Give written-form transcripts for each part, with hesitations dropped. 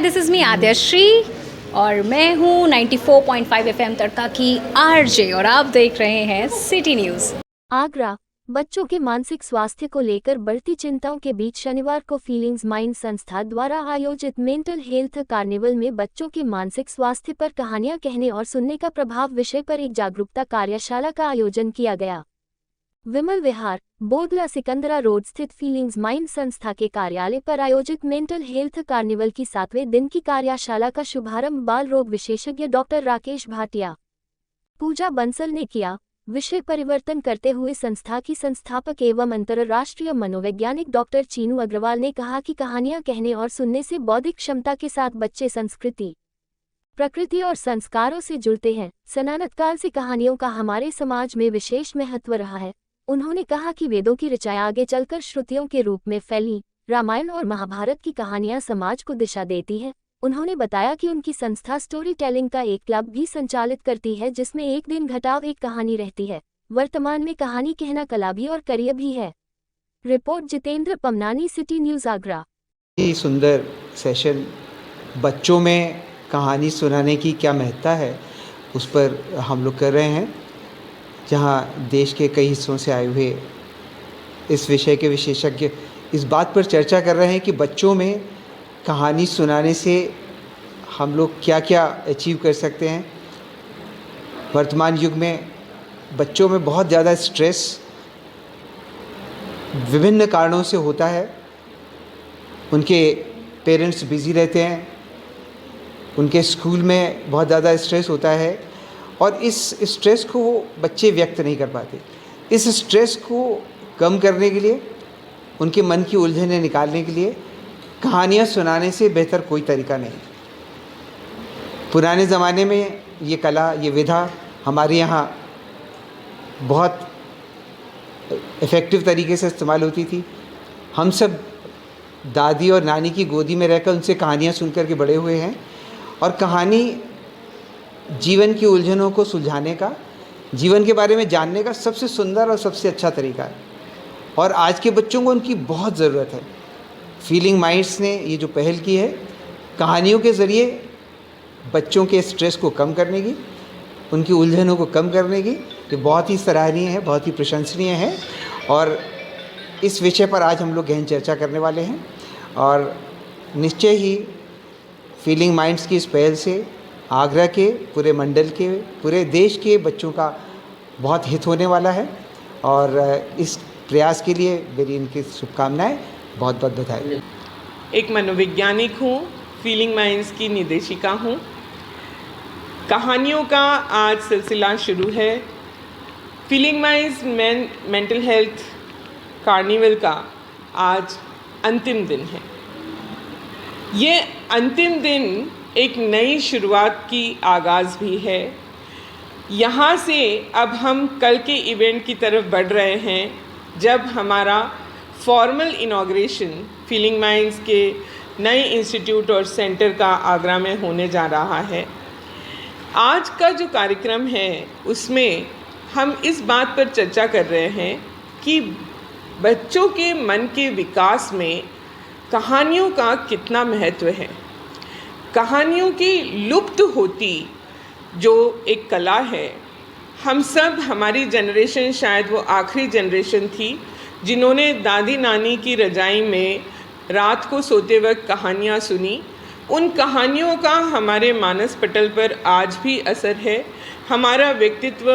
This is me आद्यश्री और मैं हूँ 94.5 एफएम तड़का की आरजे और आप देख रहे हैं सिटी न्यूज़। आगरा बच्चों के मानसिक स्वास्थ्य को लेकर बढ़ती चिंताओं के बीच शनिवार को फीलिंग्स माइंड संस्था द्वारा आयोजित मेंटल हेल्थ कार्निवल में बच्चों के मानसिक स्वास्थ्य पर कहानियां कहने और सुनने का प्रभाव विषय पर एक जागरूकता कार्यशाला का आयोजन किया गया। विमल विहार बोदला सिकंदरा रोड स्थित फीलिंग्स माइंड संस्था के कार्यालय पर आयोजित मेंटल हेल्थ कार्निवल की 7वें दिन की कार्यशाला का शुभारंभ बाल रोग विशेषज्ञ डॉक्टर राकेश भाटिया पूजा बंसल ने किया। विषय परिवर्तन करते हुए संस्था की संस्थापक एवं अंतर्राष्ट्रीय मनोवैज्ञानिक डॉक्टर चीनू अग्रवाल ने कहा कि कहानियां कहने और सुनने से बौद्धिक क्षमता के साथ बच्चे संस्कृति, प्रकृति और संस्कारों से जुड़ते हैं। सनातन काल से कहानियों का हमारे समाज में विशेष महत्व रहा है। उन्होंने कहा कि वेदों की ऋचाएं आगे चलकर श्रुतियों के रूप में फैली। रामायण और महाभारत की कहानियां समाज को दिशा देती हैं। उन्होंने बताया कि उनकी संस्था स्टोरी टेलिंग का एक क्लब भी संचालित करती है जिसमें एक दिन घटाव एक कहानी रहती है। वर्तमान में कहानी कहना कला भी और करियर भी है। Report Jitendra Pamnani, city news Agra. सुंदर सेशन बच्चों में कहानी सुनाने की क्या महत्ता है उस पर हम लोग कर रहे हैं, जहां देश के कई हिस्सों से आए हुए इस विषय के विशेषज्ञ इस बात पर चर्चा कर रहे हैं कि बच्चों में कहानी सुनाने से हम लोग क्या क्या अचीव कर सकते हैं। वर्तमान युग में बच्चों में बहुत ज़्यादा स्ट्रेस विभिन्न कारणों से होता है। उनके पेरेंट्स बिज़ी रहते हैं, उनके स्कूल में बहुत ज़्यादा स्ट्रेस होता है और इस स्ट्रेस को वो बच्चे व्यक्त नहीं कर पाते। इस स्ट्रेस को कम करने के लिए, उनके मन की उलझनें निकालने के लिए कहानियाँ सुनाने से बेहतर कोई तरीका नहीं। पुराने ज़माने में ये कला, ये विधा हमारे यहाँ बहुत इफ़ेक्टिव तरीके से इस्तेमाल होती थी। हम सब दादी और नानी की गोदी में रहकर उनसे कहानियाँ सुन कर के बड़े हुए हैं और कहानी जीवन की उलझनों को सुलझाने का, जीवन के बारे में जानने का सबसे सुंदर और सबसे अच्छा तरीका है और आज के बच्चों को उनकी बहुत ज़रूरत है। फीलिंग माइंड्स ने ये जो पहल की है कहानियों के ज़रिए बच्चों के स्ट्रेस को कम करने की, उनकी उलझनों को कम करने की, ये बहुत ही सराहनीय है, बहुत ही प्रशंसनीय है और इस विषय पर आज हम लोग गहन चर्चा करने वाले हैं और निश्चय ही फीलिंग माइंड्स की इस पहल से आगरा के पूरे मंडल के, पूरे देश के बच्चों का बहुत हित होने वाला है और इस प्रयास के लिए मेरी इनकी शुभकामनाएं, बहुत बहुत बधाई। एक मनोवैज्ञानिक हूँ, फीलिंग माइंड्स की निदेशिका हूँ। कहानियों का आज सिलसिला शुरू है। Feeling minds mental health carnival का आज अंतिम दिन है। ये अंतिम दिन एक नई शुरुआत की आगाज़ भी है। यहाँ से अब हम कल के इवेंट की तरफ बढ़ रहे हैं जब हमारा फॉर्मल इनॉग्रेशन फीलिंग माइंड्स के नए इंस्टीट्यूट और सेंटर का आगरा में होने जा रहा है। आज का जो कार्यक्रम है उसमें हम इस बात पर चर्चा कर रहे हैं कि बच्चों के मन के विकास में कहानियों का कितना महत्व है। कहानियों की लुप्त होती जो एक कला है, हम सब, हमारी जनरेशन शायद वो आखिरी जनरेशन थी जिन्होंने दादी नानी की रज़ाई में रात को सोते वक्त कहानियाँ सुनी। उन कहानियों का हमारे मानस पटल पर आज भी असर है। हमारा व्यक्तित्व,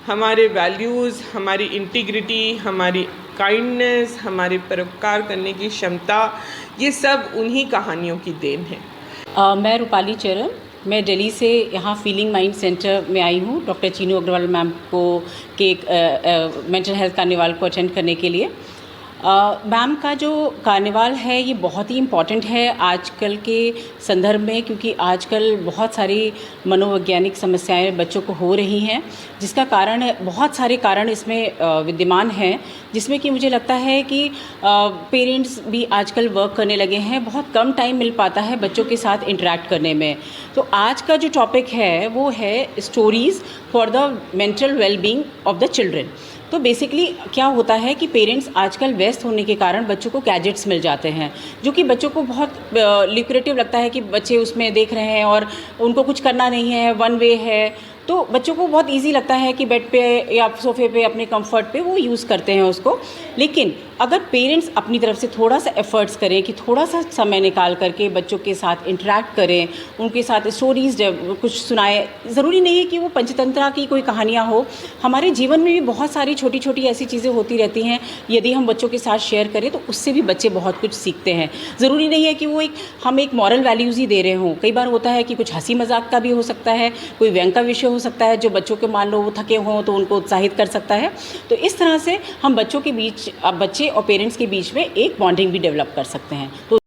हमारे वैल्यूज़, हमारी इंटीग्रिटी, हमारी काइंडनेस, हमारे परोपकार करने की क्षमता, ये सब उन्हीं कहानियों की देन है। मैं रूपाली चरण, मैं दिल्ली से यहाँ फीलिंग माइंड सेंटर में आई हूँ डॉक्टर चीनू अग्रवाल मैम को के मेंटल हेल्थ कार्निवाल को अटेंड करने के लिए। मैम का जो कार्निवाल है ये बहुत ही इम्पॉर्टेंट है आजकल के संदर्भ में, क्योंकि आजकल बहुत सारी मनोवैज्ञानिक समस्याएं बच्चों को हो रही हैं, जिसका कारण है, बहुत सारे कारण इसमें विद्यमान हैं, जिसमें कि मुझे लगता है कि पेरेंट्स भी आजकल वर्क करने लगे हैं, बहुत कम टाइम मिल पाता है बच्चों के साथ इंटरेक्ट करने में। तो आज का जो टॉपिक है वो है stories for the mental wellbeing of the children. तो बेसिकली क्या होता है कि पेरेंट्स आजकल व्यस्त होने के कारण बच्चों को गैजेट्स मिल जाते हैं, जो कि बच्चों को बहुत ल्यूक्रेटिव लगता है कि बच्चे उसमें देख रहे हैं और उनको कुछ करना नहीं है, वन वे है। तो बच्चों को बहुत इजी लगता है कि बेड पे या सोफ़े पे अपने कंफर्ट पे वो यूज़ करते हैं उसको। लेकिन अगर पेरेंट्स अपनी तरफ से थोड़ा सा एफ़र्ट्स करें कि थोड़ा सा समय निकाल करके बच्चों के साथ इंटरेक्ट करें, उनके साथ स्टोरीज़ कुछ सुनाएं। ज़रूरी नहीं है कि वो पंचतंत्रा की कोई कहानियाँ हो, हमारे जीवन में भी बहुत सारी छोटी छोटी ऐसी चीज़ें होती रहती हैं। यदि हम बच्चों के साथ शेयर करें तो उससे भी बच्चे बहुत कुछ सीखते हैं। ज़रूरी नहीं है कि वो हम एक मॉरल वैल्यूज़ ही दे रहे हों। कई बार होता है कि कुछ हंसी मजाक का भी हो सकता है, कोई व्यंग का विषय हो सकता है जो बच्चों के मान लो वो थके हों तो उनको उत्साहित कर सकता है। तो इस तरह से हम बच्चों के बीच, बच्चे और पेरेंट्स के बीच में एक बॉन्डिंग भी डेवलप कर सकते हैं। तो